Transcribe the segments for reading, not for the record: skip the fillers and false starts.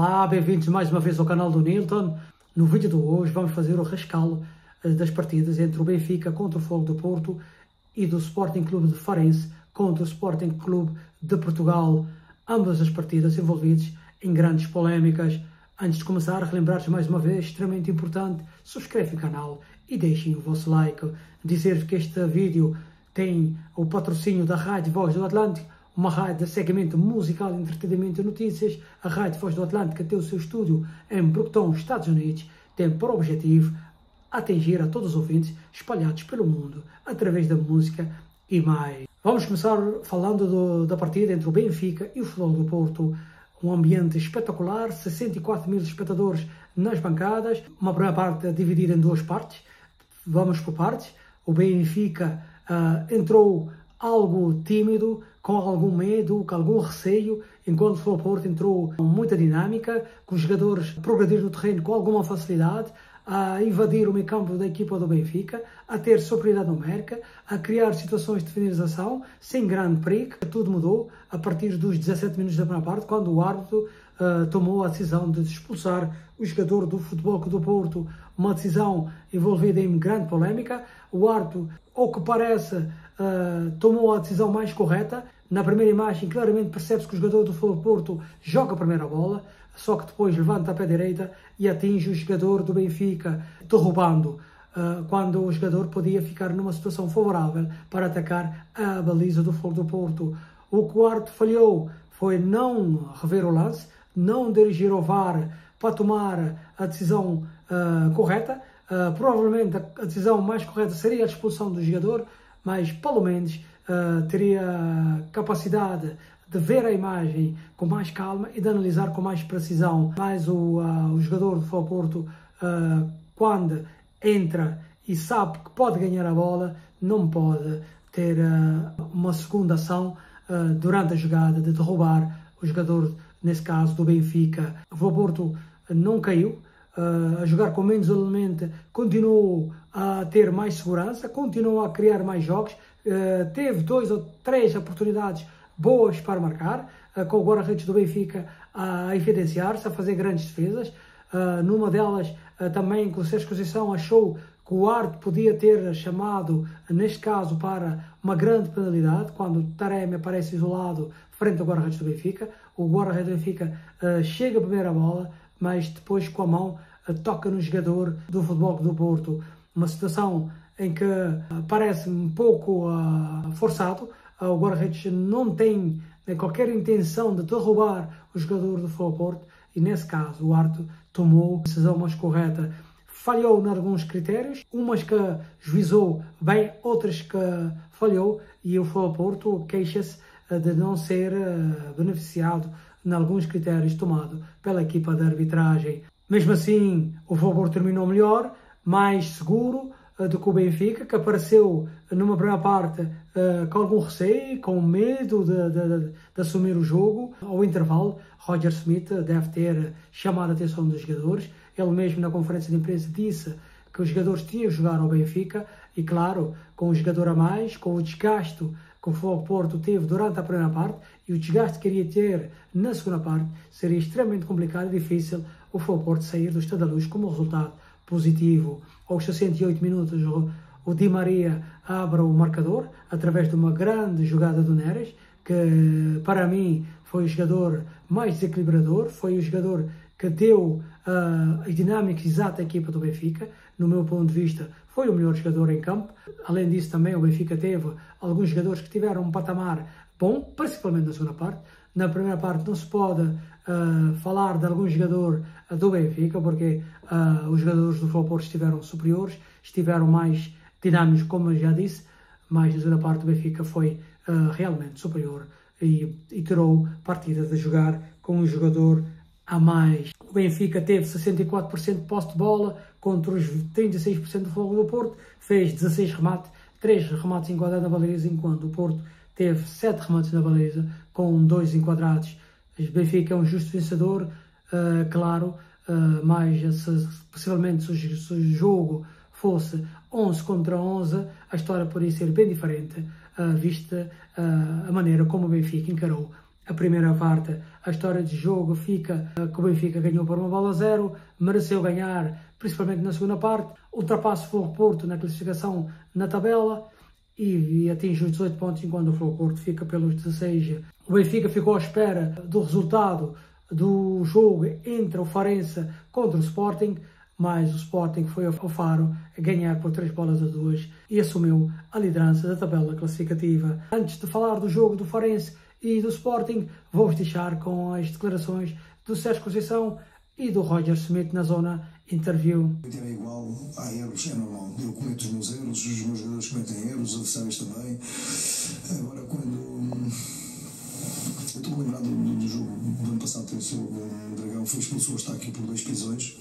Olá, bem-vindos mais uma vez ao canal do Nilton. No vídeo de hoje vamos fazer o rescaldo das partidas entre o Benfica contra o Fogo do Porto e do Sporting Clube de Farense contra o Sporting Clube de Portugal. Ambas as partidas envolvidas em grandes polémicas. Antes de começar, relembrar-vos mais uma vez, extremamente importante, subscreve o canal e deixem o vosso like. Dizer-vos que este vídeo tem o patrocínio da Rádio Voz do Atlântico, uma rádio de segmento musical, entretenimento e notícias. A Rádio Voz do Atlântico tem o seu estúdio em Brookton, Estados Unidos. Tem por objetivo atingir a todos os ouvintes espalhados pelo mundo através da música e mais. Vamos começar falando da partida entre o Benfica e o Futebol do Porto. Um ambiente espetacular, 64 mil espectadores nas bancadas. Uma primeira parte dividida em duas partes. Vamos por partes. O Benfica entrou algo tímido, com algum medo, com algum receio, enquanto o Futebol Porto entrou com muita dinâmica, com os jogadores a progredir no terreno com alguma facilidade, a invadir o meio campo da equipa do Benfica, a ter superioridade numérica, a criar situações de finalização sem grande perigo. Tudo mudou a partir dos 17 minutos da primeira parte, quando o árbitro tomou a decisão de expulsar o jogador do Futebol Clube do Porto, uma decisão envolvida em grande polémica. O árbitro, ao que parece, tomou a decisão mais correta. Na primeira imagem, claramente percebe-se que o jogador do Futebol do Porto joga a primeira bola, só que depois levanta a pé direita e atinge o jogador do Benfica, derrubando, quando o jogador podia ficar numa situação favorável para atacar a baliza do Futebol do Porto. O que o árbitro falhou foi não rever o lance, não dirigir ao VAR para tomar a decisão correta. Provavelmente a decisão mais correta seria a expulsão do jogador, mas pelo menos teria capacidade de ver a imagem com mais calma e de analisar com mais precisão. Mas o jogador do Futebol Porto, quando entra e sabe que pode ganhar a bola, não pode ter uma segunda ação durante a jogada de derrubar o jogador, nesse caso do Benfica. O Futebol Porto não caiu, a jogar com menos elemento, continuou a ter mais segurança, continuou a criar mais jogos, teve 2 ou 3 oportunidades boas para marcar, com o guarda-redes do Benfica a evidenciar-se, a fazer grandes defesas. Numa delas, também com o Sérgio Conceição achou que o árbitro podia ter chamado, neste caso, para uma grande penalidade, quando o Taremi aparece isolado frente ao guarda-redes do Benfica. O guarda-redes do Benfica chega a primeira bola, mas depois com a mão toca no jogador do Futebol Clube do Porto. Uma situação em que parece um pouco forçado. O guarda-redes não tem qualquer intenção de derrubar o jogador do Futebol Porto e, nesse caso, o árbitro tomou a decisão mais correta. Falhou em alguns critérios, umas que juizou bem, outras que falhou, e o Futebol Porto queixa-se de não ser beneficiado em alguns critérios tomados pela equipa de arbitragem. Mesmo assim, o Futebol Porto terminou melhor, mais seguro do que o Benfica, que apareceu numa primeira parte com algum receio, com medo de assumir o jogo. Ao intervalo, Roger Smith deve ter chamado a atenção dos jogadores. Ele mesmo, na conferência de imprensa, disse que os jogadores tinham jogar ao Benfica e, claro, com o jogador a mais, com o desgaste que o Futebol Porto teve durante a primeira parte e o desgaste que iria ter na segunda parte, seria extremamente complicado e difícil o Futebol Porto sair do Estádio da Luz com um resultado positivo. Aos 68 minutos, o Di Maria abre o marcador através de uma grande jogada do Neres, que para mim foi o jogador mais desequilibrador, foi o jogador que deu a dinâmica exata à equipa do Benfica. No meu ponto de vista, foi o melhor jogador em campo. Além disso, também o Benfica teve alguns jogadores que tiveram um patamar bom, principalmente na segunda parte. Na primeira parte não se pode falar de algum jogador do Benfica, porque os jogadores do Futebol Porto estiveram superiores, estiveram mais dinâmicos, como eu já disse, mas na segunda parte o Benfica foi realmente superior e tirou partida de jogar com um jogador a mais. O Benfica teve 64% de posse de bola contra os 36% do Futebol do Porto, fez 16 remates, 3 remates enquadrados na baliza, enquanto o Porto teve 7 remates na baliza, com 2 enquadrados. O Benfica é um justo vencedor, claro, mas possivelmente se o jogo fosse 11 contra 11, a história poderia ser bem diferente, vista a maneira como o Benfica encarou a primeira parte, a história de jogo fica que o Benfica ganhou por 1-0, mereceu ganhar, principalmente na segunda parte, ultrapassa o Futebol Porto na classificação na tabela e atinge os 18 pontos, enquanto o Futebol Porto fica pelos 16. O Benfica ficou à espera do resultado do jogo entre o Farense contra o Sporting, mas o Sporting foi ao Faro a ganhar por 3-2 e assumiu a liderança da tabela classificativa. Antes de falar do jogo do Farense e do Sporting, vou-vos deixar com as declarações do Sérgio Conceição e do Roger Smith na zona interview. É igual, há erros, é normal. Eu cometo os meus erros, os meus jogadores cometem erros, os adversários também. Agora, quando eu estou lembrado do jogo do ano passado, o Dragão foi expulso, está aqui por 2 pisões.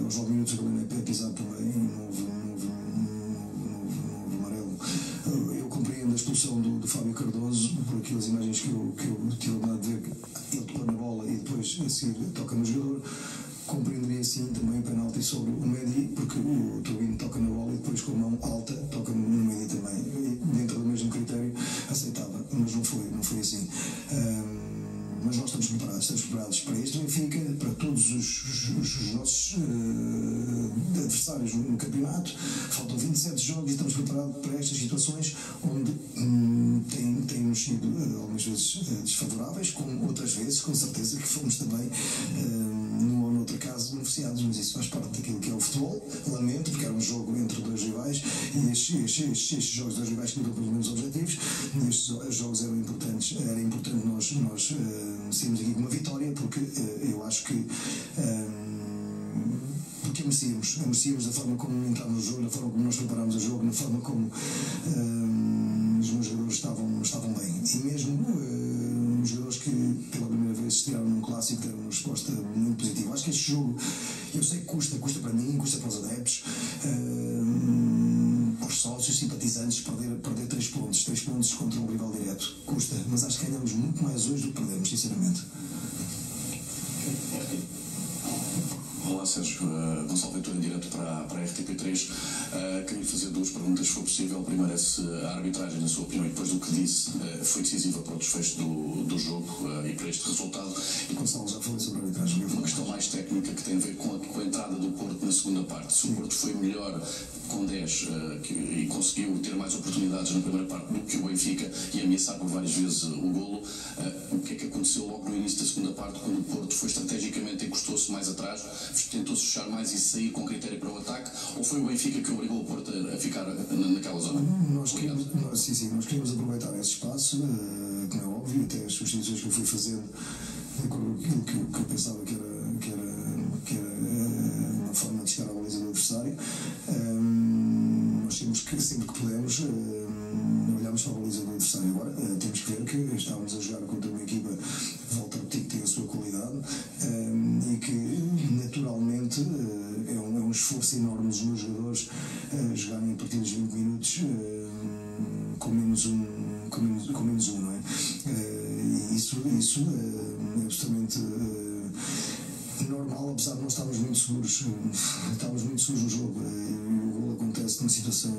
Aos 9 minutos acabei na pé pisado também, não houve amarelo. Eu compreendo a expulsão do Fábio Cardoso por aquelas imagens que eu tive a ver, ele toca na bola e depois a seguir toca no jogador. Compreenderia sim também o penalti sobre o Medi, porque o Turbino toca na bola e depois com a mão alta toca no Medi também. E dentro do mesmo critério aceitava, mas não foi assim. Mas nós estamos preparados para este Benfica, para todos os nossos adversários no campeonato. Faltam 27 jogos e estamos preparados para estas situações onde têm-nos sido algumas vezes desfavoráveis, como outras vezes, com certeza, que fomos também, num ou noutro caso, beneficiados, mas isso faz parte daquilo que é o futebol. Lamento, porque era um jogo entre 2 rivais e estes jogos dos rivais tinham pelos mesmos objetivos, e estes jogos eram importantes. Era importante nós saímos aqui com uma vitória, porque eu acho que porque merecíamos da forma como entramos no jogo, da forma como nós preparámos o jogo, da forma como os meus jogadores estavam bem. E mesmo os jogadores que pela primeira vez estrearam num clássico deram uma resposta muito positiva. Acho que este jogo, eu sei que custa para mim, custa para os adeptos, para os sócios, simpatizantes, perder 3 pontos contra um rival direto. Custa, mas acho que ganhamos muito mais hoje do que perdemos, sinceramente. Olá Sérgio, Gonçalo Ventura em direto para a RTP3. Queria fazer 2 perguntas, se for possível. A primeira é se a arbitragem, na sua opinião, e depois do que disse, foi decisiva para o desfecho do jogo e para este resultado. E Gonçalo já falou sobre a arbitragem. Uma questão mais técnica que tem a ver com a entrada do Porto na segunda parte. Se o Porto foi melhor com 10 e conseguiu ter mais oportunidades na primeira parte do que o Benfica e ameaçar por várias vezes o golo, o que é que aconteceu logo no início da segunda parte, quando o Porto foi estrategicamente, encostou-se mais atrás, tentou-se fechar mais e sair com critério para o ataque, ou foi o Benfica que obrigou o Porto a ficar naquela zona? Nós queríamos aproveitar esse espaço, como é óbvio, até as substituições que eu fui fazendo, de acordo com aquilo que eu pensava que era uma forma de chegar à baliza do adversário. Nós temos que, sempre que podemos, olhamos para a baliza do adversário. Agora, temos que ver que estávamos a jogar contra uma equipa, volto a repetir, que tem a sua qualidade e que, naturalmente, é um esforço enorme dos meus jogadores jogarem a partir dos 20 minutos com menos um, não é? E isso é absolutamente normal, apesar de nós estarmos muito seguros no jogo. O gol acontece numa situação,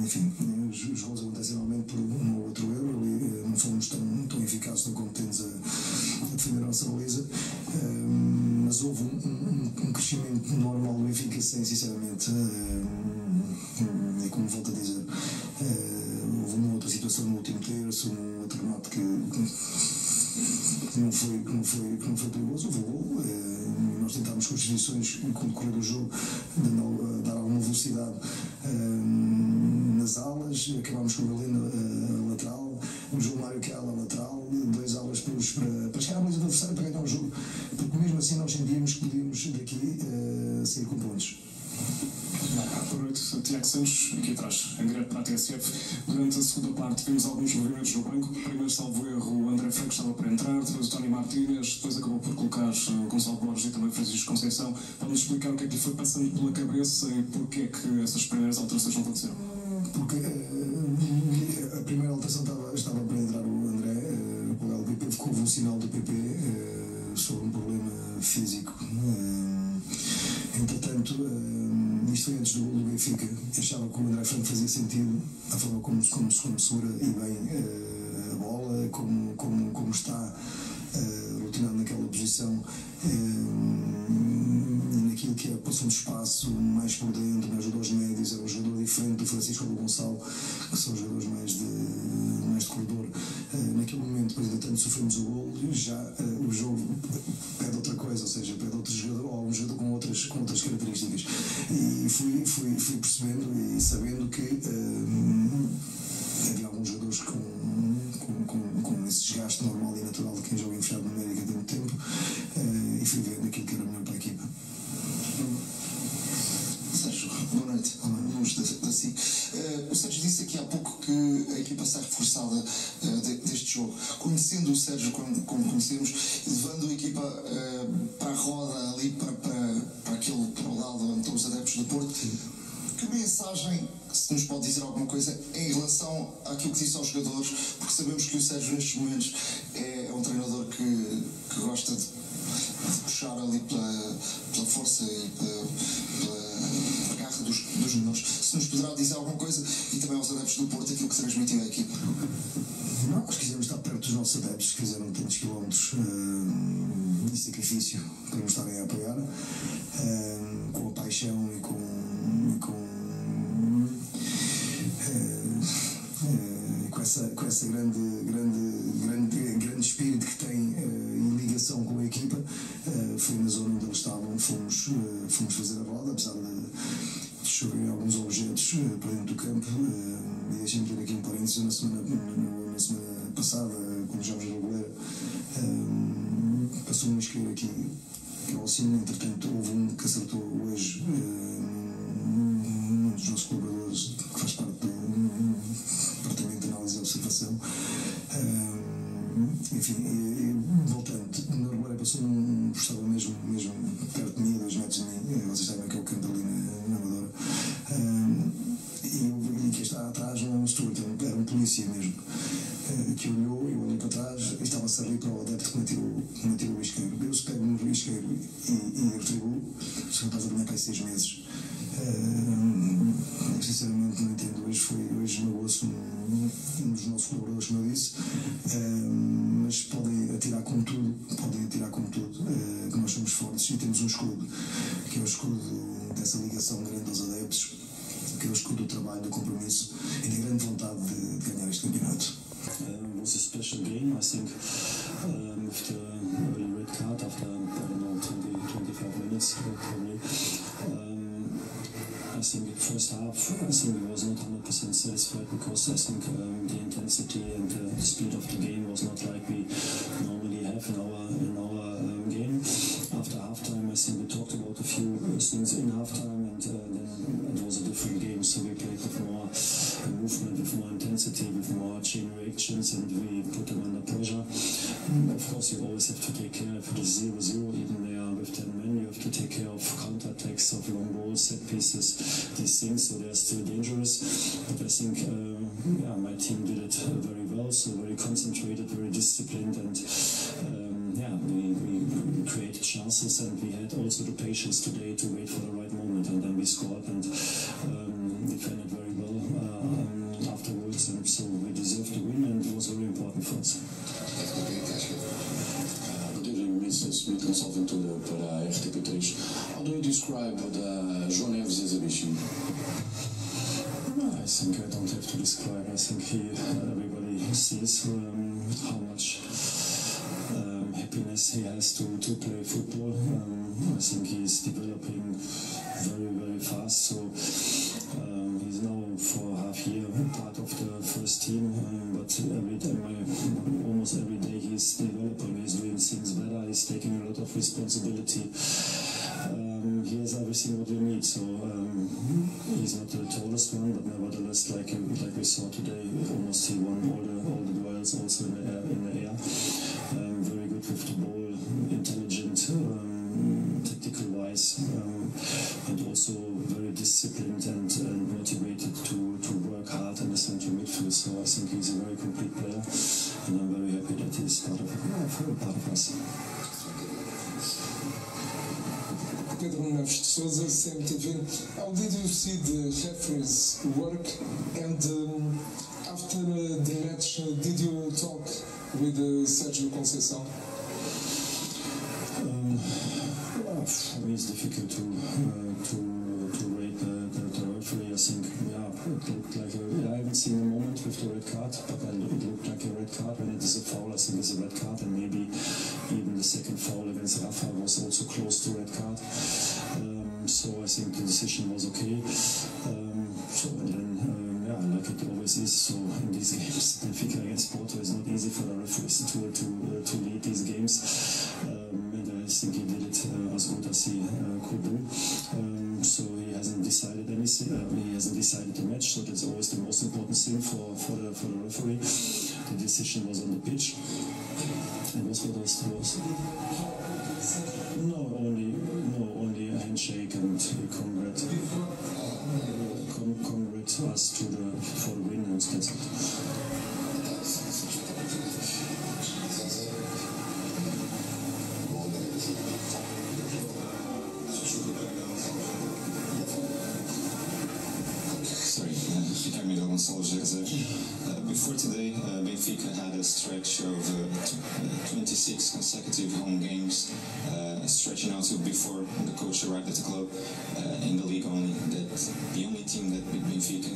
enfim, os gols acontecem normalmente por um ou outro erro, e não fomos tão eficazes, tão competentes a defender a nossa baliza, mas houve um crescimento normal do Benfica, sinceramente, e como volto a dizer, houve uma outra situação no último terço, um outro remate que não foi perigoso, houve o gol. Nós tentámos com as instituições, com o decorrer do jogo, dar alguma velocidade nas alas, acabámos com o Galeno a lateral, o João Mário que é a ala lateral, 2 alas para chegar à baliza do adversário para ganhar o jogo, porque mesmo assim nós sentíamos que podíamos daqui sair com pontos. Boa noite, Tiago Santos, aqui atrás, em direto para a TSF. Durante a segunda parte vimos alguns movimentos no banco. Primeiro, salvo erro, o André Franco estava para entrar, depois o Tony Martínez, depois acabou por colocar Gonçalo Borges e também Francisco Conceição. Pode-nos explicar o que é que lhe foi passando pela cabeça e porque é que essas primeiras alterações não aconteceram? Porque a primeira alteração estava para entrar o André, o LPP ficou um sinal do PP sobre um problema físico. Entretanto, isto foi antes do gol do Benfica. Achava que o André Franco fazia sentido, a forma como segura e bem a bola, como como está rotinado naquela posição, naquilo que é a posição de espaço, mais por dentro, nos jogadores médios, é um jogador diferente do Francisco ou do Gonçalo, que são jogadores mais de corredor. Naquele momento, depois de tanto sofremos o gol, já o jogo pede outra coisa, ou seja, pede outro jogador, ou um jogador com outras características. E fui percebendo e sabendo que havia alguns jogadores com esse desgaste normal e natural de quem joga enfiado na América há muito tempo, e fui vendo aquilo que era melhor para a equipa. Sérgio, boa noite. Vamos da SIC. O Sérgio disse aqui há pouco que a equipa sai reforçada deste jogo. Conhecendo o Sérgio como conhecemos, e levando a equipa para a roda, ali para o lado onde estão os adeptos do Porto, que mensagem, se nos pode dizer alguma coisa, em relação àquilo que disse aos jogadores, porque sabemos que o Sérgio nestes momentos é um treinador que gosta de puxar ali pela força e pela garra dos jogadores. Se nos poderá dizer alguma coisa, e também aos adeptos do Porto, aquilo que transmitiu à equipa. Nós quisemos estar perto dos nossos adeptos, que fizeram tantos quilómetros de sacrifício para nos estarem a apoiar, com a paixão e com essa grande espírito que tem em ligação com a equipa. Foi na zona onde eles estavam, fomos fazer a roda, apesar de chover alguns objetos para dentro do campo. E deixem-me ter aqui um parênteses. Na semana passada, quando jogamos na Goleira, passou um isqueiro aqui ao cimo. Entretanto, houve um que acertou hoje, um dos nossos colaboradores, que faz parte do departamento de análise e observação. Enfim, voltando, na Goleira passou estava mesmo perto de mim, 2 metros de mim. Vocês sabem que é o canto ali na Amadora. E quem está atrás não é um steward, era um polícia mesmo, que olhou, eu olhei para trás e estava-se a rir para o adepto que me tirou o isqueiro. Eu se pego no isqueiro e retribuo, se rapaz a para aí 6 meses. Sinceramente não entendo. Hoje magoou-se um dos nossos colaboradores, como eu disse, mas podem atirar com tudo, que nós somos fortes e temos um escudo, que é o escudo dessa ligação grande aos adeptos, que é o escudo do trabalho, do compromisso e da grande vontade de ganhar este campeonato. It was a special game, I think, with the early red card after, I don't know, 20-25 minutes probably. I think the first half, I think I was not 100% satisfied, because I think the intensity and the speed of the game was not like we normally have in our game. After halftime, I think we talked about a few things in halftime, and then it was a different game, so we played with more movement, with more intensity, with more chain reactions, and we put them under pressure. Of course, you always have to take care if it is 0-0, even they are with 10 men, you have to take care of counter-attacks, of long balls, set pieces, these things, so they're still dangerous. But I think my team did it very well, so very concentrated, very disciplined, and we created chances, and we had also the patience today to wait for the right moment, and then we scored and defended very well afterwards, and so we deserved to win, and it was very important for us. Smith Gonçalves Ventura para a RTP3. How do you describe João Neves as a bichinho? I think I don't have to describe. I think everybody sees how much happiness he has to play football. I think he's developing very, very fast. So he's now for half year part of the first team, but almost every day he's developing, he's doing things better, he's taking a lot of responsibility. He has everything what we need, so he's not the tallest one, but nevertheless, like we saw today, almost he won all the duels also in the air. Very good with the ball, intelligent, tactical wise, and also very disciplined and motivated to work hard in the central midfield. So I think he's a very complete player, and I'm very happy that he's part of us. Pedro Neves de Souza, CMTV. How did you see the referees work, and after the match, did you talk with Sérgio Conceição? For me, it's difficult to rate the referee. I think, it looked like I haven't seen a moment with the red card, but it looked like a red card. When it is a foul, I think it's a red card, and maybe even the second foul against Rafa was also close to red card. So I think the decision was okay. Like it always is. So in these games, Benfica against Porto is not easy for the referees to lead these games. And I think he did it as good as he could do. So he hasn't decided anything. He hasn't decided the match. So that's always the most important thing for the referee. The decision was on the pitch. And what was? No, only a handshake and congrats us for the win. That's it. Before today, Benfica had a stretch of 26 consecutive home games, stretching out to before the coach arrived at the club in the league only. That the only team that beat Benfica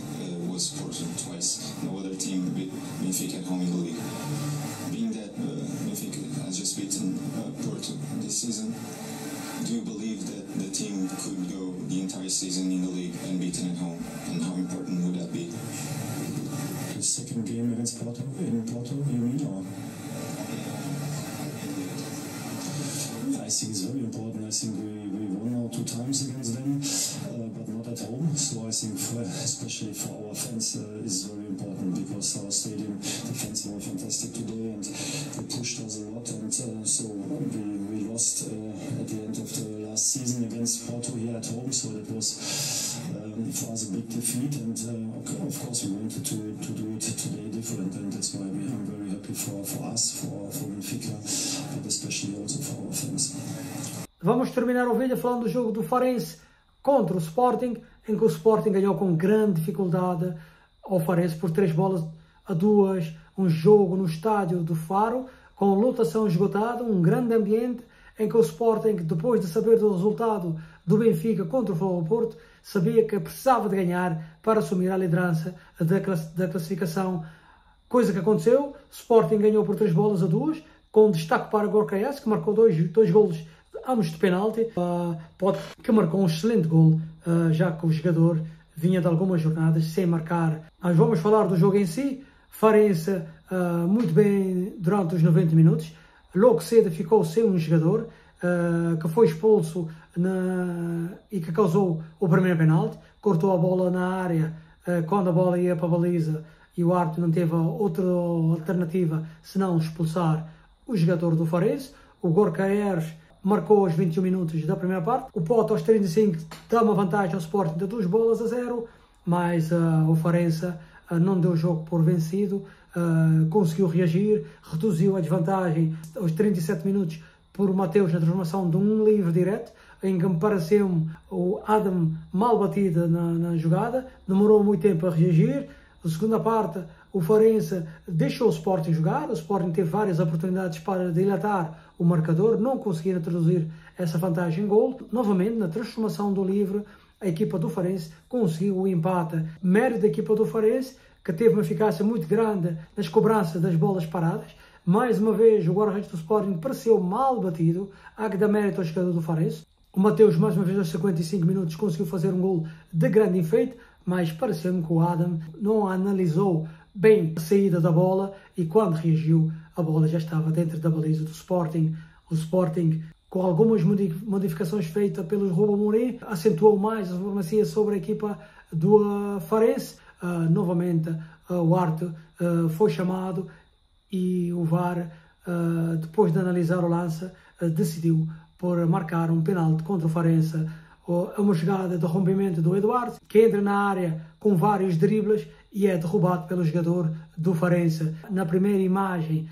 was Porto twice. No other team beat Benfica at home in the league. Being that Benfica has just beaten Porto this season, do you believe that the team could go the entire season in the league unbeaten at home? And how important would that be? The second game against Porto, you mean? Or? I think it's very important. I think we won now 2 times against them, but not at home. So I think, especially for our fans, is very important because our stadium, the fans were fantastic today and they pushed us a lot. And so we lost at the end of the last season against Porto here at home. So that was for us a big defeat. And of course we wanted to do it today different. And that's why I'm very happy for us, for Benfica, but especially also for our fans. Vamos terminar o vídeo falando do jogo do Farense contra o Sporting, em que o Sporting ganhou com grande dificuldade ao Farense por 3-2, um jogo no estádio do Faro, com lotação esgotada, um grande ambiente, em que o Sporting, depois de saber do resultado do Benfica contra o Futebol do Porto, sabia que precisava de ganhar para assumir a liderança da classificação, coisa que aconteceu. O Sporting ganhou por 3-2, com destaque para Gorkaes, que marcou dois golos, ambos de penalti, que marcou um excelente gol, já que o jogador vinha de algumas jornadas sem marcar. Mas vamos falar do jogo em si. Farense muito bem durante os 90 minutos. Logo cedo ficou sem um jogador, que foi expulso e que causou o primeiro penalti. Cortou a bola na área quando a bola ia para a baliza e o árbitro não teve outra alternativa senão expulsar o jogador do Farense. O Gorkaes marcou aos 21 minutos da primeira parte. O Porto aos 35 dá uma vantagem ao Sporting de 2-0, mas o Farense não deu o jogo por vencido, conseguiu reagir, reduziu a desvantagem aos 37 minutos por Mateus na transformação de um livre direto, em que me pareceu o Adam mal batido na jogada, demorou muito tempo a reagir. Na segunda parte, o Farense deixou o Sporting jogar, o Sporting teve várias oportunidades para dilatar o marcador, não conseguiram traduzir essa vantagem em gol. Novamente, na transformação do livre, a equipa do Farense conseguiu o empate. Mérito da equipa do Farense, que teve uma eficácia muito grande nas cobranças das bolas paradas. Mais uma vez, o guarda-redes do Sporting pareceu mal batido, há que dar mérito ao jogador do Farense. O Mateus, mais uma vez, aos 55 minutos, conseguiu fazer um gol de grande efeito, mas pareceu-me que o Adam não analisou bem a saída da bola e quando reagiu, a bola já estava dentro da baliza do Sporting. O Sporting, com algumas modificações feitas pelo Ruben Amorim, acentuou mais a supremacia sobre a equipa do Farense. Novamente, o árbitro foi chamado e o VAR, depois de analisar o lance, decidiu por marcar um penalti contra o Farense. Uma jogada de rompimento do Eduardo, que entra na área com vários dribles e é derrubado pelo jogador do Farense. Na primeira imagem,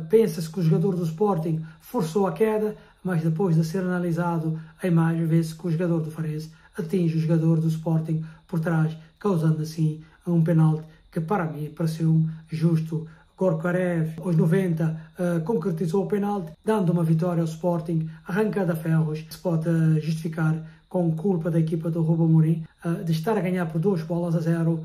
pensa-se que o jogador do Sporting forçou a queda, mas depois de ser analisado a imagem, vê-se que o jogador do Farense atinge o jogador do Sporting por trás, causando assim um penalti que para mim pareceu justo Gorkarev, aos 90, concretizou o penalti, dando uma vitória ao Sporting, arrancada a ferros. Se pode justificar com culpa da equipa do Ruben Amorim, de estar a ganhar por 2-0,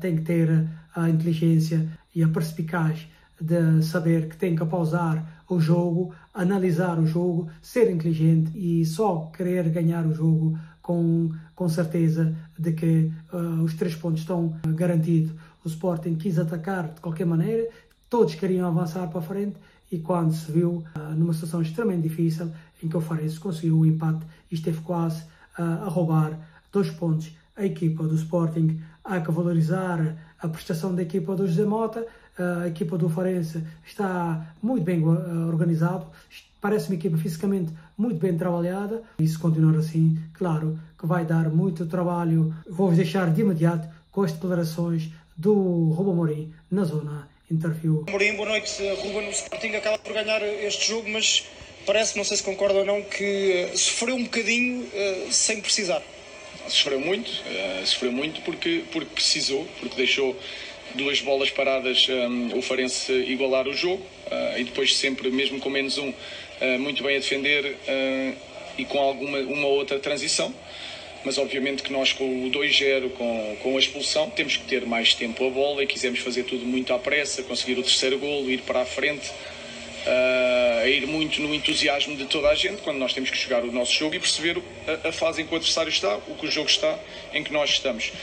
tem que ter a inteligência e a perspicaz de saber que tem que pausar o jogo, analisar o jogo, ser inteligente e só querer ganhar o jogo com certeza de que os 3 pontos estão garantidos. O Sporting quis atacar de qualquer maneira, todos queriam avançar para a frente e quando se viu numa situação extremamente difícil em que o Farense conseguiu o empate e esteve quase a roubar 2 pontos. A equipa do Sporting há que valorizar a prestação da equipa do José Mota. A equipa do Farense está muito bem organizado, parece uma equipa fisicamente muito bem trabalhada e se continuar assim, claro que vai dar muito trabalho. Vou-vos deixar de imediato com as declarações do Ruben Amorim na zona interview. Amorim, boa noite. Ruben, o Sporting acaba por ganhar este jogo, mas parece, não sei se concorda ou não, que sofreu um bocadinho sem precisar. Sofreu muito porque precisou, porque deixou 2 bolas paradas o Farense igualar o jogo e depois sempre, mesmo com menos 1, muito bem a defender e com uma outra transição. Mas obviamente que nós com o 2-0, com a expulsão, temos que ter mais tempo a bola e quisemos fazer tudo muito à pressa, conseguir o 3º golo, ir para a frente, a ir muito no entusiasmo de toda a gente, quando nós temos que jogar o nosso jogo e perceber a fase em que o adversário está, o que o jogo está, em que nós estamos.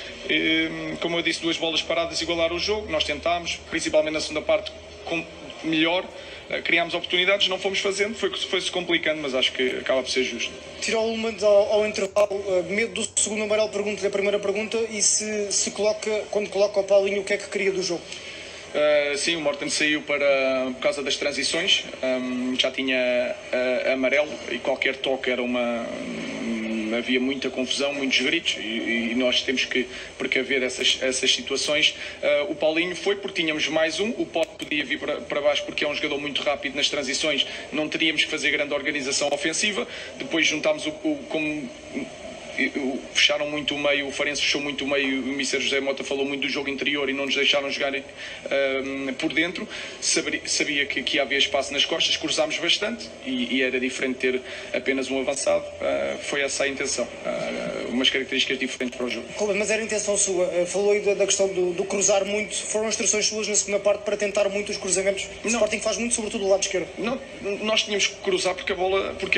Como eu disse, 2 bolas paradas igualaram o jogo, nós tentámos, principalmente na segunda parte, melhor, criámos oportunidades, não fomos fazendo, foi-se complicando, mas acho que acaba por ser justo. Tirou o Ullmann ao intervalo, medo do segundo amarelo, pergunto-lhe a primeira pergunta, e quando coloca o Paulinho, o que é que queria do jogo? Sim, o Morten saiu por causa das transições, já tinha amarelo e qualquer toque era havia muita confusão, muitos gritos e nós temos que precaver essas situações. O Paulinho foi porque tínhamos mais um, o Pote podia vir para baixo porque é um jogador muito rápido nas transições, não teríamos que fazer grande organização ofensiva, depois juntámos fecharam muito o meio, o Farense fechou muito o meio, o Mr. José Mota falou muito do jogo interior e não nos deixaram jogar por dentro. Sabia que ia haver espaço nas costas, cruzámos bastante e era diferente ter apenas um avançado. Foi essa a intenção, umas características diferentes para o jogo. Mas era a intenção sua, falou aí da questão do cruzar muito, foram instruções suas na segunda parte para tentar muito os cruzamentos? O Sporting faz muito, sobretudo do lado esquerdo. Não, nós tínhamos que cruzar porque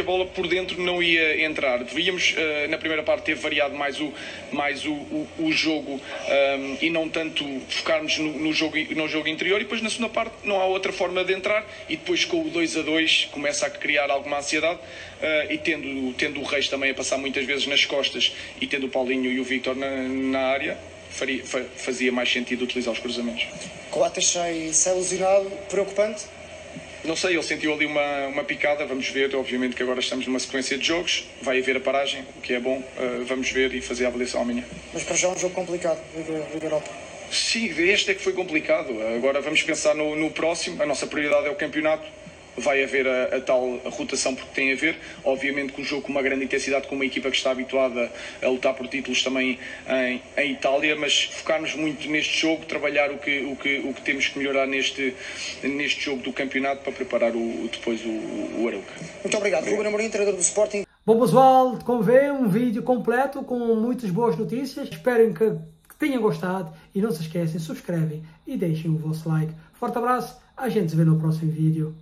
a bola por dentro não ia entrar. Devíamos, na primeira parte, ter variado mais o jogo e não tanto focarmos no jogo interior, e depois na segunda parte não há outra forma de entrar e depois com o 2-2 começa a criar alguma ansiedade e tendo o Reis também a passar muitas vezes nas costas e tendo o Paulinho e o Víctor na área, fazia mais sentido utilizar os cruzamentos. Coates sai ilusionado, preocupante? Não sei, ele sentiu ali uma picada, vamos ver, obviamente que agora estamos numa sequência de jogos, vai haver a paragem, o que é bom, vamos ver e fazer a avaliação amanhã. Mas para já é um jogo complicado, Liga Europa. Sim, este é que foi complicado, agora vamos pensar no próximo, a nossa prioridade é o campeonato, vai haver a tal rotação porque tem a ver, obviamente que o jogo com uma grande intensidade, com uma equipa que está habituada a lutar por títulos também em Itália, mas focarmos muito neste jogo, trabalhar o que temos que melhorar neste jogo do campeonato para preparar depois o Arouca. Muito obrigado. Ruben Amorim, treinador do Sporting. Bom pessoal, como vê, um vídeo completo com muitas boas notícias, espero que tenham gostado e não se esquecem, subscrevem e deixem o vosso like. Forte abraço, a gente se vê no próximo vídeo.